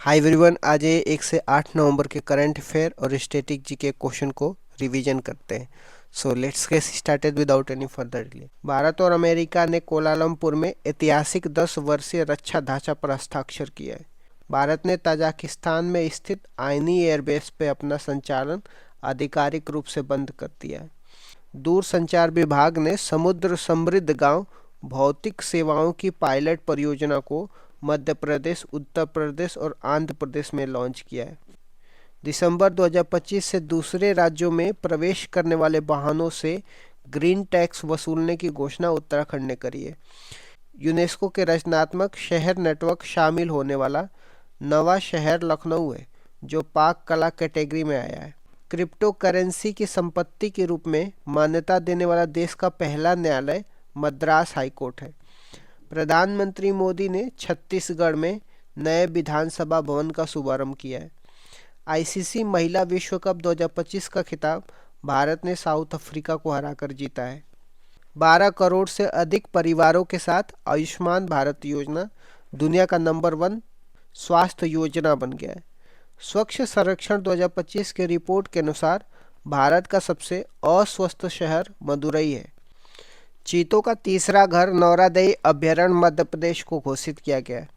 Hi everyone, आज ये 1 से 8 नवंबर के करंट अफेयर और स्टैटिक जी के क्वेश्चन को रिवीजन करते हैं। So let's get started without any further delay. Bharat और अमेरिका ने कोलालमपुर में ऐतिहासिक 10 वर्षीय रक्षा ढांचा पर हस्ताक्षर किया है। भारत ने ताजिकिस्तान में स्थित आइनी एयरबेस पे अपना संचालन आधिकारिक रूप से बंद कर दिया है। दूरसंचार विभाग ने समुद्र समृद्ध गांव भौतिक सेवाओं की पायलट परियोजना को मध्य प्रदेश, उत्तर प्रदेश और आंध्र प्रदेश में लॉन्च किया है। दिसंबर 2025 से दूसरे राज्यों में प्रवेश करने वाले वाहनों से ग्रीन टैक्स वसूलने की घोषणा उत्तराखंड ने करी है। यूनेस्को के रचनात्मक शहर नेटवर्क शामिल होने वाला नवा शहर लखनऊ है, जो पाक कला कैटेगरी में आया है। क्रिप्टो करेंसी की संपत्ति के रूप में मान्यता देने वाला देश का पहला न्यायालय मद्रास हाईकोर्ट है। प्रधानमंत्री मोदी ने छत्तीसगढ़ में नए विधानसभा भवन का शुभारंभ किया है। आईसीसी महिला विश्व कप 2025 का खिताब भारत ने साउथ अफ्रीका को हराकर जीता है। 12 करोड़ से अधिक परिवारों के साथ आयुष्मान भारत योजना दुनिया का नंबर 1 स्वास्थ्य योजना बन गया है। स्वच्छ सर्वेक्षण 2025 के रिपोर्ट के अनुसार भारत का सबसे अस्वस्थ शहर मदुरई है। चीतों का तीसरा घर नौरादई अभयारण्य मध्य प्रदेश को घोषित किया गया है।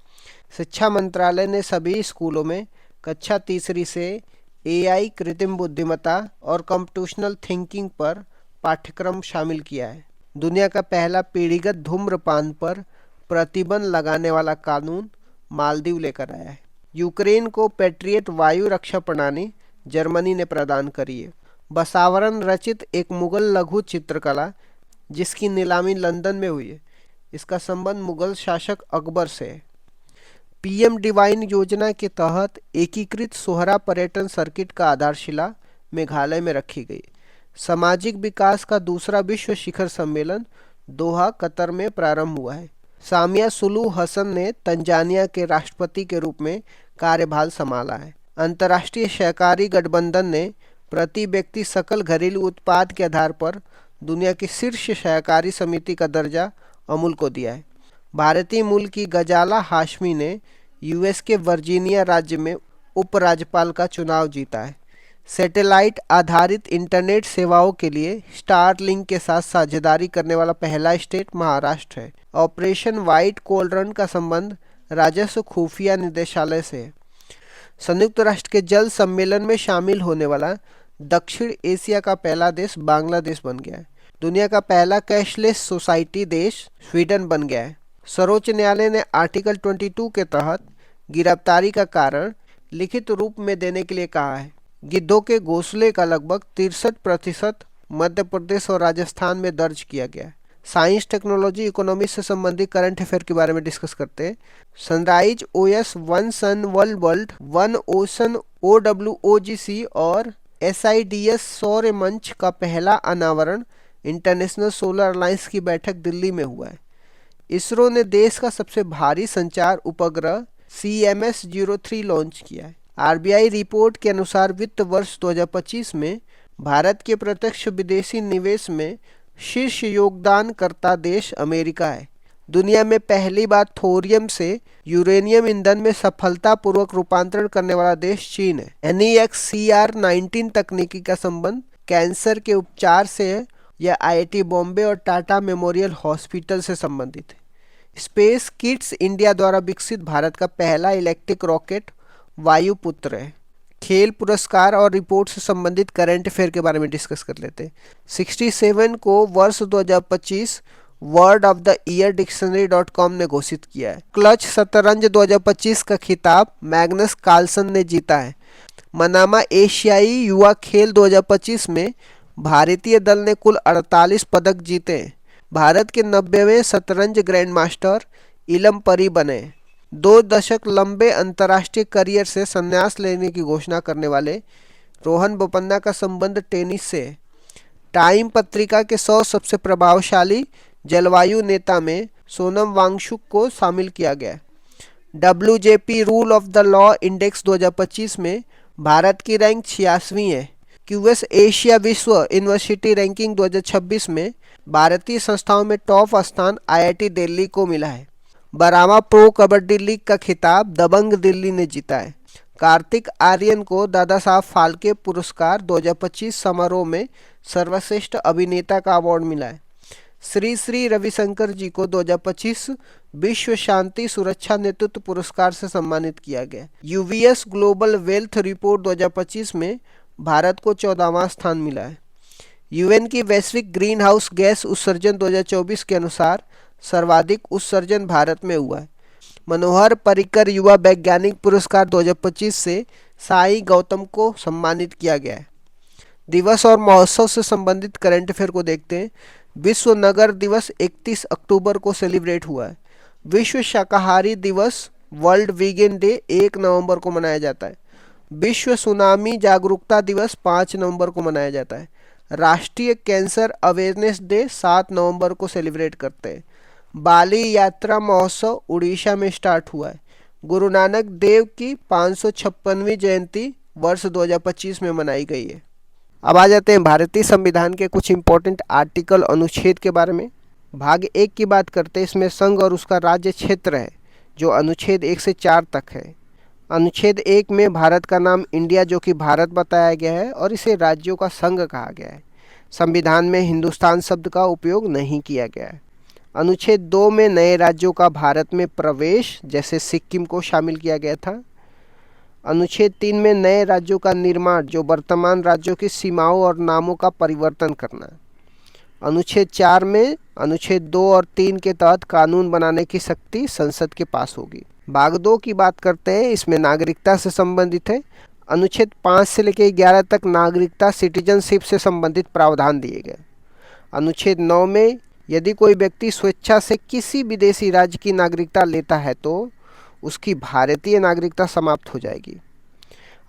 शिक्षा मंत्रालय ने सभी स्कूलों में कक्षा तीसरी से एआई, कृत्रिम बुद्धिमत्ता और कंप्यूटेशनल थिंकिंग पर पाठ्यक्रम शामिल किया है। दुनिया का पहला पीढ़ीगत धूम्रपान पर प्रतिबंध लगाने वाला कानून मालदीव लेकर आया है। यूक्रेन को पैट्रियट वायु रक्षा प्रणाली जर्मनी ने प्रदान करी है। बसावरन रचित एक मुगल लघु चित्रकला जिसकी नीलामी लंदन में हुई है, इसका संबंध मुगल शासक अकबर से है। पीएम डिवाइन योजना के तहत एकीकृत सोहरा पर्यटन सर्किट का आधारशिला मेघालय में रखी गई। सामाजिक विकास का दूसरा विश्व शिखर सम्मेलन दोहा, कतर में प्रारंभ हुआ है। सामिया सुलू हसन ने तंजानिया के राष्ट्रपति के रूप में कार्यभार संभाला है। अंतर्राष्ट्रीय सहकारी गठबंधन ने प्रति व्यक्ति सकल घरेलू उत्पाद के आधार पर दुनिया की शीर्ष सहकारी समिति का दर्जा अमूल को दिया है। भारतीय मूल की गजाला हाशमी ने यूएस के वर्जीनिया राज्य में उपराज्यपाल का चुनाव जीता है। सैटेलाइट आधारित इंटरनेट सेवाओं के लिए स्टारलिंक के साथ साझेदारी करने वाला पहला स्टेट महाराष्ट्र है। ऑपरेशन व्हाइट कोलरन का संबंध राजस्व खुफिया निदेशालय से है। संयुक्त राष्ट्र के जल सम्मेलन में शामिल होने वाला दक्षिण एशिया का पहला देश बांग्लादेश बन गया है। दुनिया का पहला कैशलेस सोसाइटी देश स्वीडन बन गया है। सर्वोच्च न्यायालय ने आर्टिकल 22 के तहत गिरफ्तारी का कारण लिखित रूप में देने के लिए कहा है। गिद्धों के घोंसले का लगभग 63% मध्य प्रदेश और राजस्थान में दर्ज किया गया है। साइंस, टेक्नोलॉजी, इकोनॉमी से संबंधित करंट अफेयर के बारे में डिस्कस करते हैं। Sunrise OS, one sun world world, one ocean OWOGC और SIDS सौर मंच का पहला अनावरण इंटरनेशनल सोलर अलायंस की बैठक दिल्ली में हुआ है। इसरो ने देश का सबसे भारी संचार उपग्रह CMS-03 लॉन्च किया है। RBI रिपोर्ट के अनुसार वित्त वर्ष 2025 में भारत के प्रत्यक्ष विदेशी निवेश में शीर्ष योगदानकर्ता देश अमेरिका है। दुनिया में पहली बार थोरियम से यूरेनियम ईंधन में सफलतापूर्वक रूपांतरण करने वाला देश चीन है। NEXCR19 तकनीकी का संबंध कैंसर के उपचार से है। यह IIT बॉम्बे और टाटा मेमोरियल हॉस्पिटल से संबंधित है। स्पेस किड्स इंडिया द्वारा विकसित भारत का पहला इलेक्ट्रिक रॉकेट वायुपुत्र है। खेल पुरस्कार और रिपोर्ट से संबंधित करंट अफेयर के बारे में डिस्कस कर लेते हैं। 67 को वर्ष 2025 वर्ड ऑफ द ईयर डिक्शनरी.com ने घोषित किया है। क्लच शतरंज 2025 का खिताब मैग्नस कार्लसन ने जीता है। मनामा एशियाई युवा खेल 2025 में भारतीय दल ने कुल 48 पदक जीते हैं। भारत के 90वें शतरंज ग्रैंड मास्टर इलम परी बने। 2 दशक लंबे अंतर्राष्ट्रीय करियर से संन्यास लेने की घोषणा करने वाले रोहन बोपन्ना का संबंध टेनिस से है। टाइम पत्रिका के 100 सबसे प्रभावशाली जलवायु नेता में सोनम वांगचुक को शामिल किया गया। WJP rule of the law index 2025 में भारत की रैंक 86वीं है। QS एशिया विश्व यूनिवर्सिटी रैंकिंग 2026 में भारतीय संस्थाओं में टॉप स्थान IIT दिल्ली को मिला है। बरामा प्रो कबड्डी लीग का खिताब दबंग दिल्ली ने जीता है। कार्तिक आर्यन को दादा साहब फाल्के पुरस्कार 2025 समारोह में सर्वश्रेष्ठ अभिनेता का अवार्ड मिला है। श्री श्री रविशंकर जी को 2025 विश्व शांति सुरक्षा नेतृत्व पुरस्कार से सम्मानित किया गया। यूवीएस ग्लोबल वेल्थ रिपोर्ट 2025 में भारत को 14वां स्थान मिला है। यूएन की वैश्विक ग्रीन हाउस गैस उत्सर्जन 2024 के अनुसार सर्वाधिक उत्सर्जन भारत में हुआ है। मनोहर पर्रिकर युवा वैज्ञानिक पुरस्कार 2025 से साई गौतम को सम्मानित किया गया है। दिवस और महोत्सव से संबंधित करंट अफेयर को देखते हैं। विश्व नगर दिवस 31 अक्टूबर को सेलिब्रेट हुआ है। विश्व शाकाहारी दिवस वर्ल्ड वीगन डे 1 नवंबर को मनाया जाता है। विश्व सुनामी जागरूकता दिवस 5 नवंबर को मनाया जाता है। राष्ट्रीय कैंसर अवेयरनेस डे 7 नवंबर को सेलिब्रेट करते हैं। बाली यात्रा महोत्सव उड़ीसा में स्टार्ट हुआ है। गुरु नानक देव की 556वीं जयंती वर्ष 2025 में मनाई गई है। अब आ जाते हैं भारतीय संविधान के कुछ इंपॉर्टेंट आर्टिकल अनुच्छेद के बारे में। भाग 1 की बात करते हैं, इसमें संघ और उसका राज्य क्षेत्र है जो अनुच्छेद 1 से 4 तक है। अनुच्छेद 1 में भारत का नाम इंडिया जो कि भारत बताया गया है और इसे राज्यों का संघ कहा गया है। संविधान में हिंदुस्तान शब्द का उपयोग नहीं किया गया है। अनुच्छेद 2 में नए राज्यों का भारत में प्रवेश जैसे सिक्किम को शामिल किया गया था। अनुच्छेद 3 में नए राज्यों का निर्माण जो वर्तमान राज्यों की सीमाओं और नामों का परिवर्तन करना। अनुच्छेद 4 में अनुच्छेद 2 और 3 के तहत कानून बनाने की शक्ति संसद के पास होगी। भाग 2 की बात करते हैं, इसमें नागरिकता से संबंधित है। अनुच्छेद 5 से लेकर 11 तक नागरिकता सिटीजनशिप से संबंधित प्रावधान दिए गए। अनुच्छेद 9 में यदि कोई व्यक्ति स्वेच्छा से किसी विदेशी राज्य की नागरिकता लेता है तो उसकी भारतीय नागरिकता समाप्त हो जाएगी।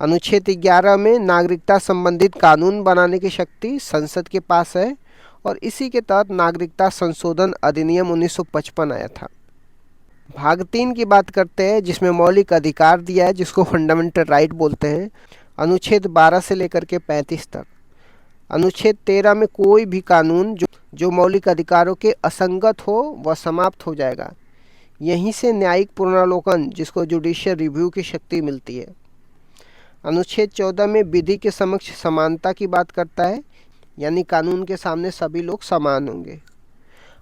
अनुच्छेद 11 में नागरिकता संबंधित कानून बनाने की शक्ति संसद के पास है और इसी के तहत नागरिकता संशोधन अधिनियम 1955 आया था। भाग 3 की बात करते हैं जिसमें मौलिक अधिकार दिया है जिसको फंडामेंटल राइट बोलते हैं। अनुच्छेद 12 से लेकर के 35 तक। अनुच्छेद 13 में कोई भी कानून जो मौलिक अधिकारों के असंगत हो वह समाप्त हो जाएगा। यहीं से न्यायिक पुनरावलोकन जिसको जुडिशियल रिव्यू की शक्ति मिलती है। अनुच्छेद 14 में विधि के समक्ष समानता की बात करता है, यानी कानून के सामने सभी लोग समान होंगे।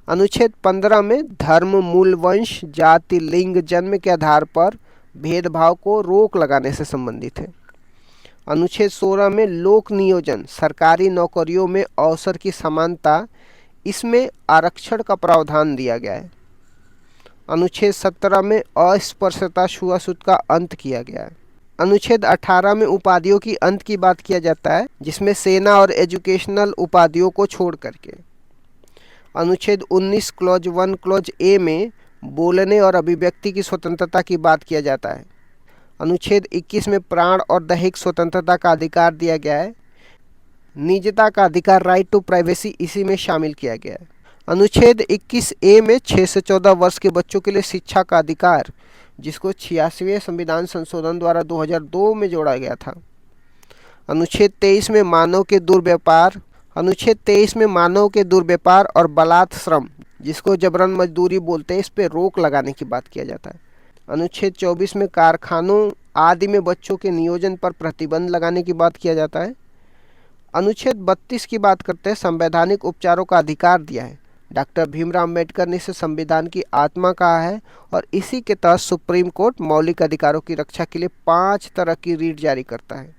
अनुच्छेद 15 में धर्म, मूल, वंश, जाति, लिंग, जन्म के आधार पर भेदभाव को रोक लगाने से संबंधित है। अनुच्छेद 16 में लोक नियोजन, सरकारी नौकरियों में अवसर की समानता, इसमें आरक्षण का प्रावधान दिया गया है। अनुच्छेद 17 में अस्पृश्यता छुआछूत का अंत किया गया है। अनुच्छेद 18 में उपाधियों की अंत की बात किया जाता है जिसमें सेना और एजुकेशनल उपाधियों को छोड़ करके। अनुच्छेद 19 क्लॉज 1 क्लॉज ए में बोलने और अभिव्यक्ति की स्वतंत्रता की बात किया जाता है। अनुच्छेद 21 में प्राण और दैहिक स्वतंत्रता का अधिकार दिया गया है। निजता का अधिकार, राइट टू प्राइवेसी, इसी में शामिल किया गया है। अनुच्छेद 21 ए में 6 से 14 वर्ष के बच्चों के लिए शिक्षा का अधिकार जिसको 86वें संविधान संशोधन द्वारा 2002 में जोड़ा गया था। अनुच्छेद 23 में मानव के दुर्व्यापार, अनुच्छेद 23 में मानव के दुर्व्यापार और बलात् श्रम जिसको जबरन मजदूरी बोलते हैं, इस पर रोक लगाने की बात किया जाता है। अनुच्छेद 24 में कारखानों आदि में बच्चों के नियोजन पर प्रतिबंध लगाने की बात किया जाता है। अनुच्छेद 32 की बात करते हैं, संवैधानिक उपचारों का अधिकार दिया है। डॉक्टर भीमराव अम्बेडकर ने इसे संविधान की आत्मा कहा है और इसी के तहत सुप्रीम कोर्ट मौलिक अधिकारों की रक्षा के लिए 5 तरह की रीट जारी करता है।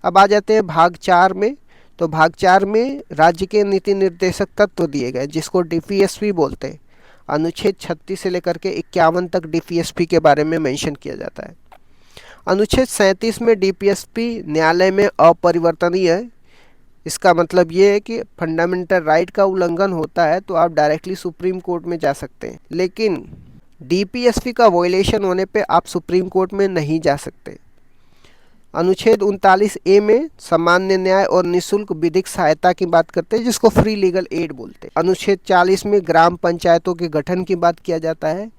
अब आ जाते हैं भाग 4 में। तो भाग 4 में राज्य के नीति निर्देशक तत्व दिए गए जिसको डीपीएसपी बोलते हैं। अनुच्छेद 36 से लेकर के 51 तक डीपीएसपी के बारे में मेंशन किया जाता है। अनुच्छेद 37 में डीपीएसपी न्यायालय में अपरिवर्तनीय है। इसका मतलब ये है कि फंडामेंटल राइट का उल्लंघन होता है तो आप डायरेक्टली सुप्रीम कोर्ट में जा सकते हैं, लेकिन डीपीएसपी का वायलेशन होने पे आप सुप्रीम कोर्ट में नहीं जा सकते। अनुच्छेद 39 ए में सामान्य न्याय और निःशुल्क विधिक सहायता की बात करते हैं जिसको फ्री लीगल एड बोलते हैं। अनुच्छेद 40 में ग्राम पंचायतों के गठन की बात किया जाता है।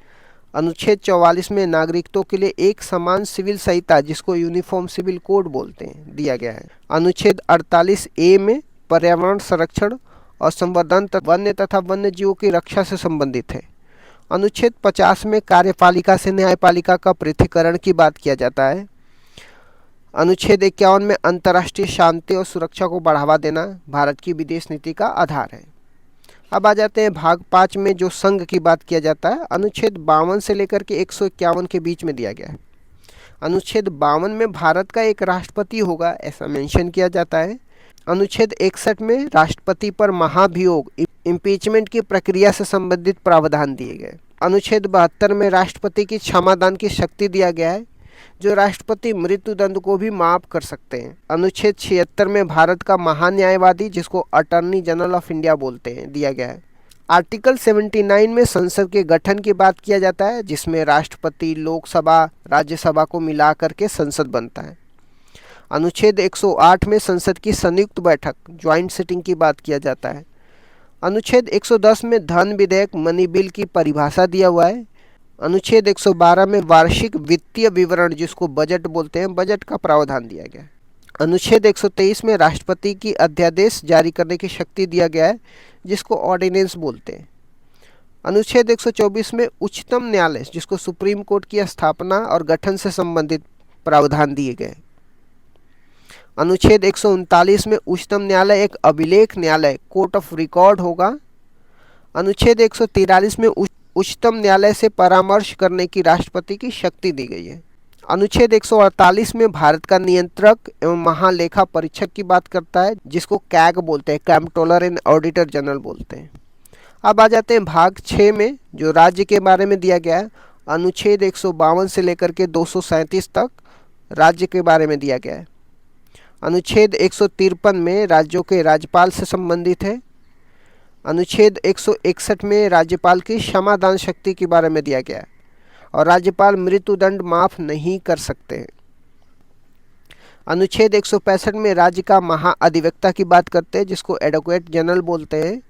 अनुच्छेद 44 में नागरिकों के लिए एक समान सिविल संहिता जिसको यूनिफॉर्म सिविल कोड बोलते हैं दिया गया है। अनुच्छेद 48 ए में पर्यावरण संरक्षण और संवर्धन वन्य तथा वन्य जीवों की रक्षा से संबंधित है। अनुच्छेद 50 में कार्यपालिका से न्यायपालिका का पृथक्करण की बात किया जाता है। अनुच्छेद 51 में अंतर्राष्ट्रीय शांति और सुरक्षा को बढ़ावा देना भारत की विदेश नीति का आधार है। अब आ जाते हैं भाग 5 में, जो संघ की बात किया जाता है। अनुच्छेद 52 से लेकर के 151 के बीच में दिया गया है। अनुच्छेद 52 में भारत का एक राष्ट्रपति होगा, ऐसा मेंशन किया जाता है। अनुच्छेद 61 में राष्ट्रपति पर महाभियोग इम्पीचमेंट की प्रक्रिया से संबंधित प्रावधान दिए गए। अनुच्छेद 72 में राष्ट्रपति की क्षमादान की शक्ति दिया गया है, जो राष्ट्रपति मृत्युदंड को भी माफ कर सकते हैं। अनुच्छेद 76 में भारत का महान्यायवादी, जिसको अटॉर्नी जनरल ऑफ इंडिया बोलते हैं, दिया गया है। आर्टिकल 79 में संसद के गठन की बात किया जाता है, जिसमें राष्ट्रपति, लोकसभा, राज्यसभा को मिला करके संसद बनता है। अनुच्छेद 108 में संसद की संयुक्त बैठक, ज्वाइंट सिटिंग की बात किया जाता है। अनुच्छेद 110 में धन विधेयक, मनी बिल की परिभाषा दिया हुआ है। अनुच्छेद 112 में वार्षिक वित्तीय विवरण, जिसको बजट बोलते हैं, बजट का प्रावधान दिया गया है। अनुच्छेद 123 में राष्ट्रपति की अध्यादेश जारी करने की शक्ति दिया गया है, जिसको ऑर्डिनेंस बोलते हैं। अनुच्छेद 124 में उच्चतम न्यायालय, जिसको सुप्रीम कोर्ट की स्थापना और गठन से संबंधित प्रावधान दिए गए। अनुच्छेद 139 में उच्चतम न्यायालय एक अभिलेख न्यायालय, कोर्ट ऑफ रिकॉर्ड होगा। अनुच्छेद 143 में उच्चतम न्यायालय से परामर्श करने की राष्ट्रपति की शक्ति दी गई है। अनुच्छेद 148 में भारत का नियंत्रक एवं महालेखा परीक्षक की बात करता है, जिसको कैग बोलते हैं, कंट्रोलर एंड ऑडिटर जनरल बोलते हैं। अब आ जाते हैं भाग 6 में, जो राज्य के बारे में दिया गया है। अनुच्छेद 152 से लेकर के 237 तक राज्य के बारे में दिया गया है। अनुच्छेद 153 में राज्यों के राज्यपाल से संबंधित है। अनुच्छेद 161 में राज्यपाल की क्षमादान शक्ति के बारे में दिया गया है और राज्यपाल मृत्युदंड माफ नहीं कर सकते हैं। अनुच्छेद 165 में राज्य का महाअधिवक्ता की बात करते हैं, जिसको एडवोकेट जनरल बोलते हैं।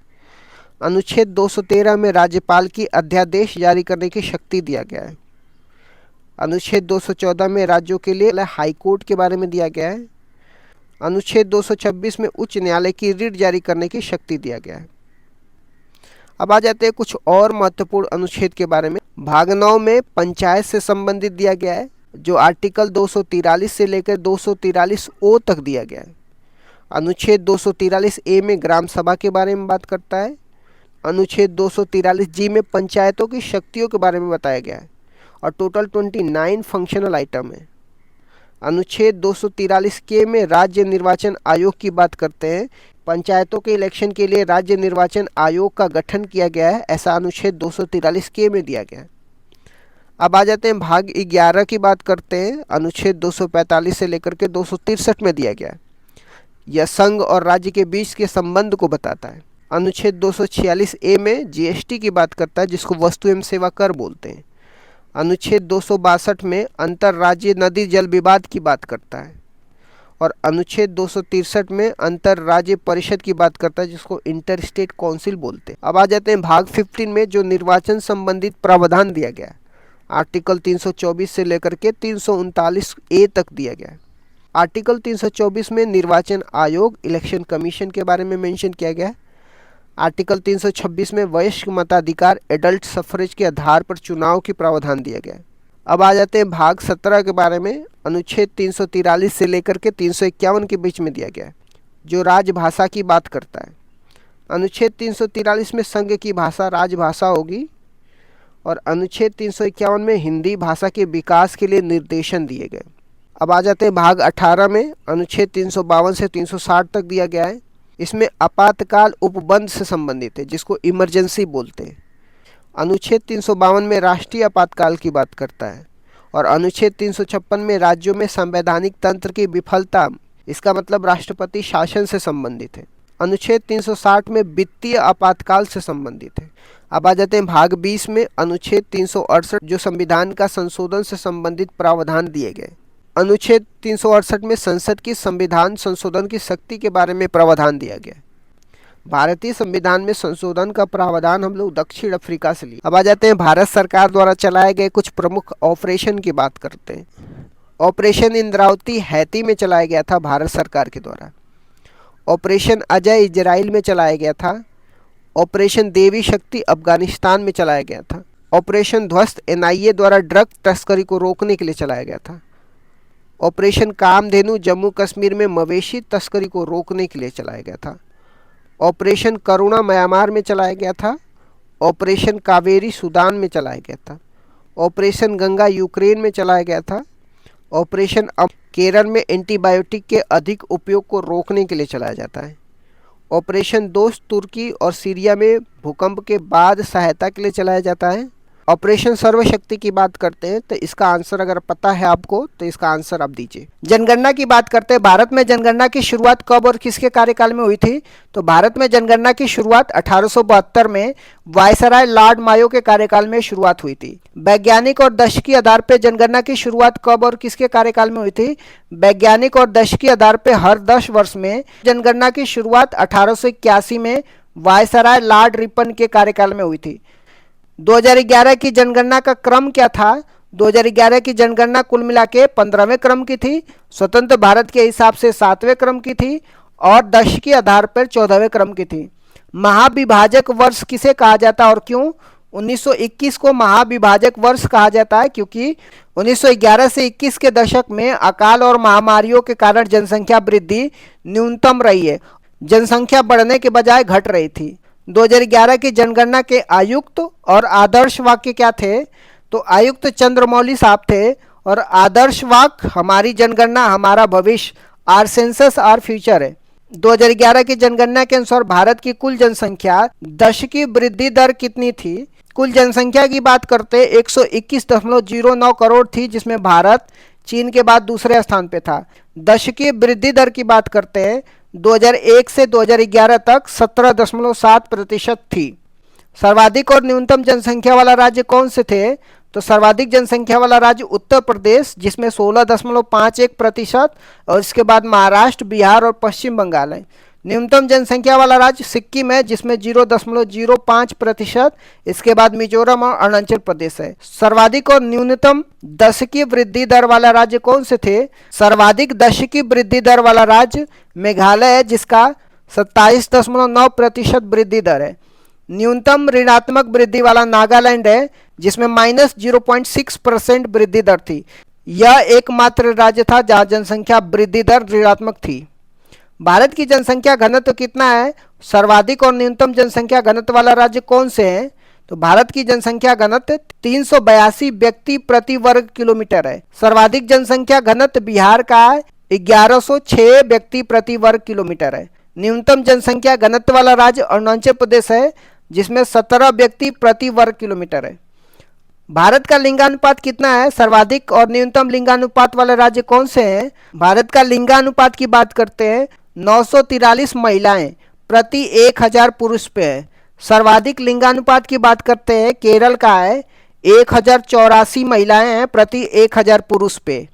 अनुच्छेद 213 में राज्यपाल की अध्यादेश जारी करने की शक्ति दिया गया है। अनुच्छेद 214 में राज्यों के लिए हाईकोर्ट के बारे में दिया गया है। अनुच्छेद 226 में उच्च न्यायालय की रिट जारी करने की शक्ति दिया गया है। अब आ जाते हैं कुछ और महत्वपूर्ण अनुच्छेद के बारे में। भाग 9 में पंचायत से संबंधित दिया गया है, जो आर्टिकल 243 से लेकर 243 ओ तक दिया गया है। अनुच्छेद 243 ए में ग्राम सभा के बारे में बात करता है। अनुच्छेद 243 जी में पंचायतों की शक्तियों के बारे में बताया गया है और टोटल 29 फंक्शनल आइटम है। अनुच्छेद 243 के में राज्य निर्वाचन आयोग की बात करते हैं। पंचायतों के इलेक्शन के लिए राज्य निर्वाचन आयोग का गठन किया गया है, ऐसा अनुच्छेद 243 के में दिया गया है। अब आ जाते हैं भाग 11 की बात करते हैं। अनुच्छेद 245 से लेकर के 263 में दिया गया है। यह संघ और राज्य के बीच के संबंध को बताता है। अनुच्छेद 246 ए में जीएसटी की बात करता है, जिसको वस्तु एवं सेवा कर बोलते हैं। अनुच्छेद 262 में अंतर्राज्यीय नदी जल विवाद की बात करता है और अनुच्छेद 263 में अंतर्राज्यीय परिषद की बात करता है, जिसको इंटर स्टेट काउंसिल बोलते हैं। अब आ जाते हैं भाग 15 में, जो निर्वाचन संबंधित प्रावधान दिया गया है। आर्टिकल 324 से लेकर के 339 ए तक दिया गया है। आर्टिकल 324 में निर्वाचन आयोग, इलेक्शन कमीशन के बारे में मेंशन किया गया है। आर्टिकल 326 में वयस्क मताधिकार, एडल्ट सफरेज के आधार पर चुनाव की प्रावधान दिया गया है। अब आ जाते हैं भाग 17 के बारे में। अनुच्छेद 343 से लेकर के 351 के बीच में दिया गया है, जो राजभाषा की बात करता है। अनुच्छेद 343 में संघ की भाषा राजभाषा होगी और अनुच्छेद 351 में हिंदी भाषा के विकास के लिए निर्देशन दिए गए। अब आ जाते हैं भाग 18 में। अनुच्छेद 352 से 360 तक दिया गया है। इसमें आपातकाल उपबंध से संबंधित है, जिसको इमरजेंसी बोलते हैं। अनुच्छेद 352 में राष्ट्रीय आपातकाल की बात करता है और अनुच्छेद 356 में राज्यों में संवैधानिक तंत्र की विफलता, इसका मतलब राष्ट्रपति शासन से संबंधित है। अनुच्छेद 360 में वित्तीय आपातकाल से संबंधित है। अब आ जाते हैं भाग 20 में। अनुच्छेद 368, जो संविधान का संशोधन से संबंधित प्रावधान दिए गए। अनुच्छेद 368 में संसद की संविधान संशोधन की शक्ति के बारे में प्रावधान दिया गया। भारतीय संविधान में संशोधन का प्रावधान हम लोग दक्षिण अफ्रीका से लिए। अब आ जाते हैं भारत सरकार द्वारा चलाए गए कुछ प्रमुख ऑपरेशन की बात करते हैं। ऑपरेशन इंद्रावती हैती में चलाया गया था भारत सरकार के द्वारा। ऑपरेशन अजय इजराइल में चलाया गया था। ऑपरेशन देवी शक्ति अफगानिस्तान में चलाया गया था। ऑपरेशन ध्वस्त एनआईए द्वारा ड्रग तस्करी को रोकने के लिए चलाया गया था। ऑपरेशन कामधेनु जम्मू कश्मीर में मवेशी तस्करी को रोकने के लिए चलाया गया था। ऑपरेशन करुणा म्यांमार में चलाया गया था। ऑपरेशन कावेरी सूडान में चलाया गया था। ऑपरेशन गंगा यूक्रेन में चलाया गया था। ऑपरेशन केरल में एंटीबायोटिक के अधिक उपयोग को रोकने के लिए चलाया जाता है। ऑपरेशन दोस्त तुर्की और सीरिया में भूकंप के बाद सहायता के लिए चलाया जाता है। ऑपरेशन सर्वशक्ति की बात करते हैं तो इसका आंसर अगर पता है आपको तो इसका आंसर आप दीजिए। जनगणना की बात करते हैं, भारत में जनगणना की शुरुआत कब और किसके कार्यकाल में हुई थी? तो भारत में जनगणना की शुरुआत 1872 में वायसराय लॉर्ड मायो के कार्यकाल में शुरुआत हुई थी। वैज्ञानिक और दशकीय आधार पर जनगणना की शुरुआत कब और किसके कार्यकाल में हुई थी? वैज्ञानिक और दशकीय आधार पर हर 10 वर्ष में जनगणना की शुरुआत 1881 में वायसराय लॉर्ड रिपन के कार्यकाल में हुई थी। 2011 की जनगणना का क्रम क्या था? 2011 की जनगणना कुल मिला के 15वें क्रम की थी, स्वतंत्र भारत के हिसाब से 7वें क्रम की थी और दशकीय आधार पर 14वें क्रम की थी। महाविभाजक वर्ष किसे कहा जाता है और क्यों? 1921 को महाविभाजक वर्ष कहा जाता है क्योंकि 1911 से 21 के दशक में अकाल और महामारियों के कारण जनसंख्या वृद्धि न्यूनतम रही है, जनसंख्या बढ़ने के बजाय घट रही थी। 2011 की जनगणना के आयुक्त और आदर्श वाक्य क्या थे? तो आयुक्त चंद्रमौली साहब थे और आदर्श वाक्य हमारी जनगणना हमारा भविष्य, आर सेंसस आर फ्यूचर है। 2011 की जनगणना के अनुसार भारत की कुल जनसंख्या दशकीय वृद्धि दर कितनी थी? कुल जनसंख्या की बात करते 121.09 करोड़ थी, जिसमें भारत चीन के बाद दूसरे स्थान पे था। दशकीय वृद्धि दर की बात करते हैं 2001 से 2011 तक 17.7% थी। सर्वाधिक और न्यूनतम जनसंख्या वाला राज्य कौन से थे? तो सर्वाधिक जनसंख्या वाला राज्य उत्तर प्रदेश जिसमें 16.51% और इसके बाद महाराष्ट्र, बिहार और पश्चिम बंगाल है। न्यूनतम जनसंख्या वाला राज्य सिक्किम है जिसमें 0.05%, इसके बाद मिजोरम और अरुणाचल प्रदेश है। सर्वाधिक और न्यूनतम दशकीय वृद्धि दर वाला राज्य कौन से थे? सर्वाधिक दशकीय वृद्धि दर वाला राज्य मेघालय है जिसका 27.9% वृद्धि दर है। न्यूनतम ऋणात्मक वृद्धि वाला नागालैंड है जिसमें -0.6% वृद्धि दर थी। यह एकमात्र राज्य था जहां जनसंख्या वृद्धि दर ऋणात्मक थी। भारत की जनसंख्या घनत्व कितना है? सर्वाधिक और न्यूनतम जनसंख्या घनत्व वाला राज्य कौन से हैं? तो भारत की जनसंख्या घनत्व 382 व्यक्ति प्रति वर्ग किलोमीटर है। सर्वाधिक जनसंख्या घनत्व बिहार का है 1106 व्यक्ति प्रति वर्ग किलोमीटर है। न्यूनतम जनसंख्या घनत्व वाला राज्य अरुणाचल प्रदेश है जिसमें 17 व्यक्ति प्रति वर्ग किलोमीटर है। भारत का लिंगानुपात कितना है? सर्वाधिक और न्यूनतम लिंगानुपात वाले राज्य कौन से हैं? भारत का लिंगानुपात की बात करते हैं 943 महिलाएं प्रति 1000 पुरुष पे है। सर्वाधिक लिंगानुपात की बात करते हैं केरल का है 1084 महिलाएं हैं प्रति 1000 पुरुष पे।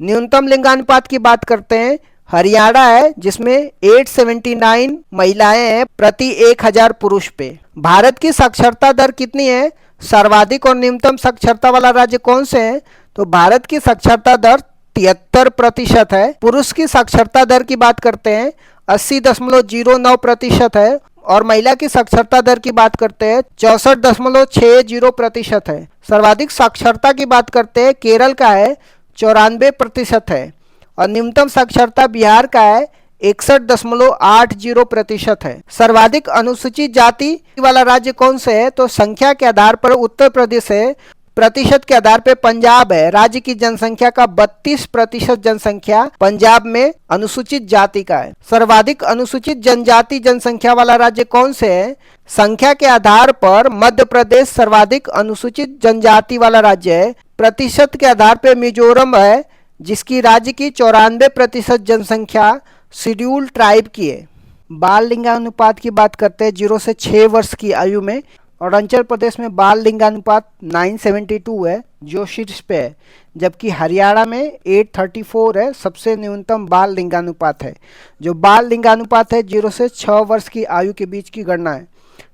न्यूनतम लिंगानुपात की बात करते हैं हरियाणा है जिसमें 879 महिलाएं हैं प्रति 1000 पुरुष पे। भारत की साक्षरता दर कितनी है? सर्वाधिक और न्यूनतम साक्षरता वाला राज्य कौन से हैं? तो भारत की साक्षरता दर 73% है। पुरुष की साक्षरता दर की बात करते हैं 80.09% है और महिला की साक्षरता दर की बात करते हैं 64.60% है। सर्वाधिक साक्षरता की बात करते हैं केरल का है 94% है और न्यूनतम साक्षरता बिहार का है 61.80% है। सर्वाधिक अनुसूचित जाति वाला राज्य कौन से है? तो संख्या के आधार पर उत्तर प्रदेश है, प्रतिशत के आधार पर पंजाब है। राज्य की जनसंख्या का 32% जनसंख्या पंजाब में अनुसूचित जाति का है। सर्वाधिक अनुसूचित जनजाति जनसंख्या वाला राज्य कौन से है? संख्या के आधार पर मध्य प्रदेश सर्वाधिक अनुसूचित जनजाति वाला राज्य है। प्रतिशत के आधार पर मिजोरम है जिसकी राज्य की 94% जनसंख्या शेड्यूल ट्राइब की है। बाल लिंगानुपात की बात करते हैं 0 से 6 वर्ष की आयु में अरुणाचल प्रदेश में बाल लिंगानुपात 972 है जो शीर्ष पे है, जबकि हरियाणा में 834 है, सबसे न्यूनतम बाल लिंगानुपात है। जो बाल लिंगानुपात है 0 से 6 वर्ष की आयु के बीच की गणना है।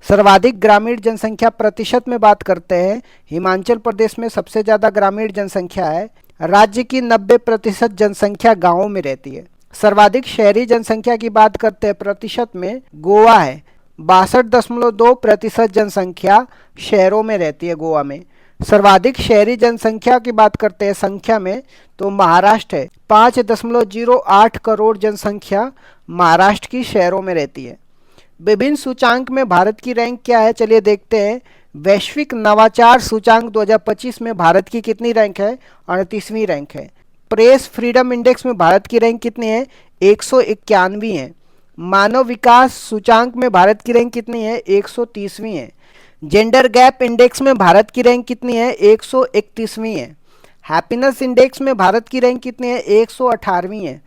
सर्वाधिक ग्रामीण जनसंख्या प्रतिशत में बात करते हैं हिमाचल प्रदेश में सबसे ज़्यादा ग्रामीण जनसंख्या है। राज्य की 90% जनसंख्या गाँवों में रहती है। सर्वाधिक शहरी जनसंख्या की बात करते हैं प्रतिशत में गोवा है 62.2% जनसंख्या शहरों में रहती है गोवा में। सर्वाधिक शहरी जनसंख्या की बात करते हैं संख्या में, तो महाराष्ट्र है। 5.08 करोड़ जनसंख्या महाराष्ट्र की शहरों में रहती है। विभिन्न सूचांक में भारत की रैंक क्या है, चलिए देखते हैं। वैश्विक नवाचार सूचांक 2025 में भारत की कितनी रैंक है? 38वीं रैंक है। प्रेस फ्रीडम इंडेक्स में भारत की रैंक कितनी है? 191वीं है। मानव विकास सूचांक में भारत की रैंक कितनी है? 130वीं है। जेंडर गैप इंडेक्स में भारत की रैंक कितनी है? 131वीं है। हैप्पीनेस इंडेक्स में भारत की रैंक कितनी है? 118वीं है।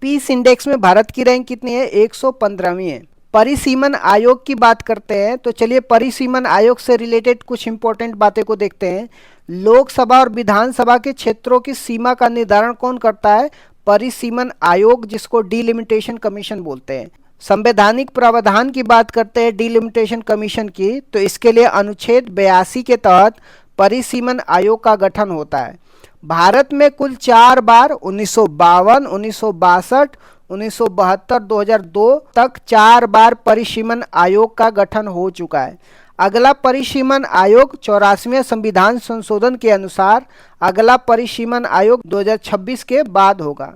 पीस इंडेक्स में भारत की रैंक कितनी है? 115वीं है। परिसीमन आयोग की बात करते हैं, तो चलिए परिसीमन आयोग से रिलेटेड कुछ इंपॉर्टेंट बातें को देखते हैं। लोकसभा और विधानसभा के क्षेत्रों की सीमा का निर्धारण कौन करता है? परिसीमन आयोग, जिसको डीलिमिटेशन कमीशन बोलते हैं। संवैधानिक प्रावधान की बात करते हैं डीलिमिटेशन कमीशन की, तो इसके लिए अनुच्छेद 82 के तहत परिसीमन आयोग का गठन होता है। भारत में कुल 4 बार 1952, 1962, 1972, 2002 तक 4 बार परिसीमन आयोग का गठन हो चुका है। अगला परिसीमन आयोग 84वें संविधान संशोधन के अनुसार अगला परिसीमन आयोग 2026 के बाद होगा।